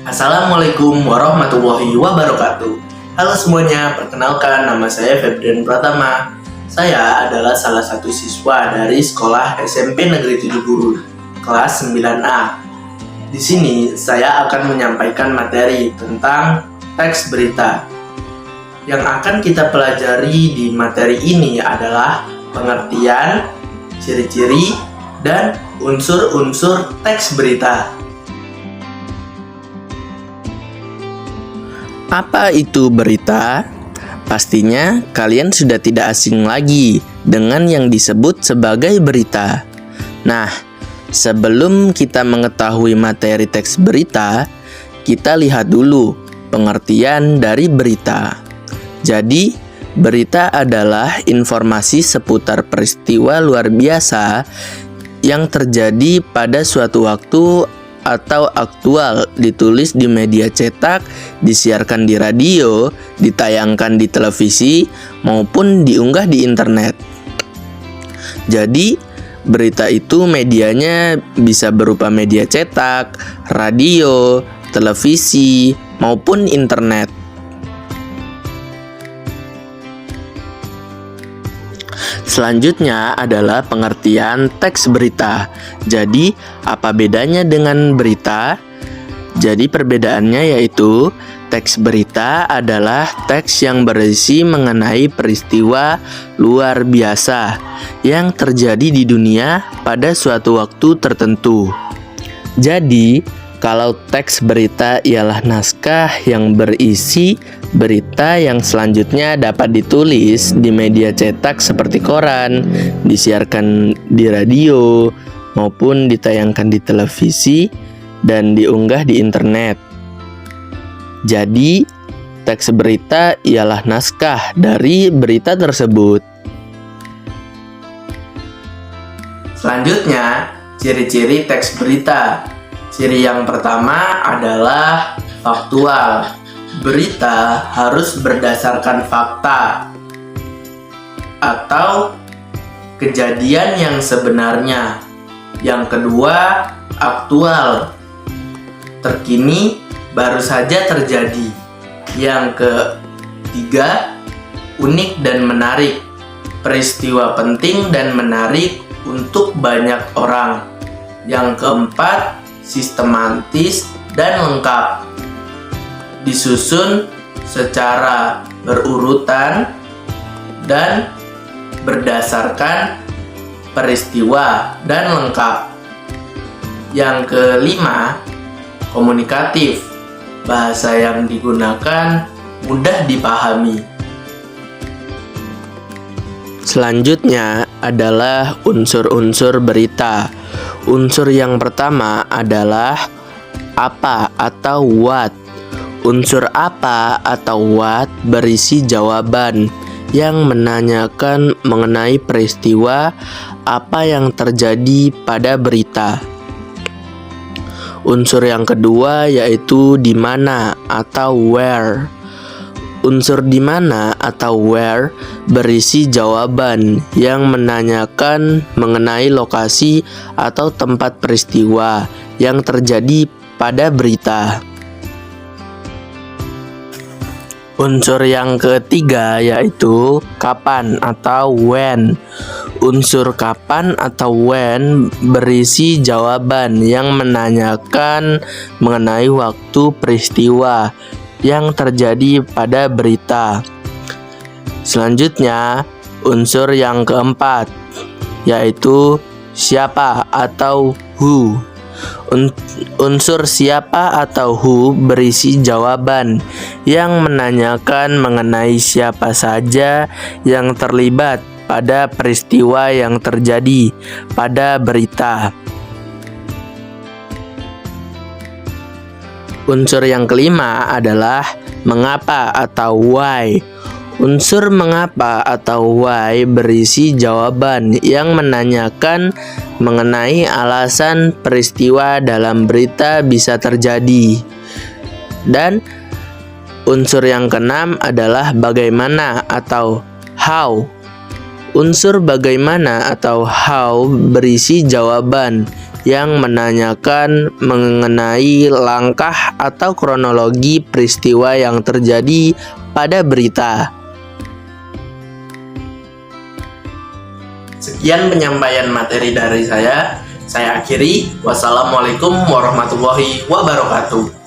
Assalamualaikum warahmatullahi wabarakatuh. Halo semuanya, perkenalkan nama saya Febrian Pratama. Saya adalah salah satu siswa dari sekolah SMP Negeri 7 Guru, kelas 9A. Di sini saya akan menyampaikan materi tentang teks berita. Yang akan kita pelajari di materi ini adalah pengertian, ciri-ciri, dan unsur-unsur teks berita. Apa itu berita? Pastinya kalian sudah tidak asing lagi dengan yang disebut sebagai berita. Nah, sebelum kita mengetahui materi teks berita, kita lihat dulu pengertian dari berita. Jadi, berita adalah informasi seputar peristiwa luar biasa yang terjadi pada suatu waktu atau aktual, ditulis di media cetak, disiarkan di radio, ditayangkan di televisi, maupun diunggah di internet. Jadi, berita itu medianya bisa berupa media cetak, radio, televisi, maupun internet. Selanjutnya adalah pengertian teks berita. Jadi, apa bedanya dengan berita? Jadi, perbedaannya yaitu teks berita adalah teks yang berisi mengenai peristiwa luar biasa yang terjadi di dunia pada suatu waktu tertentu. Jadi, kalau teks berita ialah naskah yang berisi berita yang selanjutnya dapat ditulis di media cetak seperti koran, disiarkan di radio, maupun ditayangkan di televisi, dan diunggah di internet. Jadi, teks berita ialah naskah dari berita tersebut. Selanjutnya, ciri-ciri teks berita. Ciri yang pertama adalah faktual. Berita harus berdasarkan fakta atau kejadian yang sebenarnya. Yang kedua, aktual. Terkini, baru saja terjadi. Yang ketiga, unik dan menarik. Peristiwa penting dan menarik untuk banyak orang. Yang keempat, sistematis dan lengkap, disusun secara berurutan dan berdasarkan peristiwa dan lengkap. Yang kelima, komunikatif, bahasa yang digunakan mudah dipahami. Selanjutnya adalah unsur-unsur berita. Unsur yang pertama adalah apa atau what. Unsur apa atau what berisi jawaban yang menanyakan mengenai peristiwa apa yang terjadi pada berita. Unsur yang kedua yaitu di mana atau where. Unsur di mana atau where berisi jawaban yang menanyakan mengenai lokasi atau tempat peristiwa yang terjadi pada berita. Unsur yang ketiga yaitu kapan atau when. Unsur kapan atau when berisi jawaban yang menanyakan mengenai waktu peristiwa yang terjadi pada berita. Selanjutnya, unsur yang keempat yaitu siapa atau who. Unsur siapa atau who berisi jawaban yang menanyakan mengenai siapa saja yang terlibat pada peristiwa yang terjadi pada berita. Unsur yang kelima adalah mengapa atau why. Unsur mengapa atau why berisi jawaban yang menanyakan mengenai alasan peristiwa dalam berita bisa terjadi. Dan unsur yang keenam adalah bagaimana atau how. Unsur bagaimana atau how berisi jawaban yang menanyakan mengenai langkah atau kronologi peristiwa yang terjadi pada berita. Sekian penyampaian materi dari saya. Saya akhiri. Wassalamualaikum warahmatullahi wabarakatuh.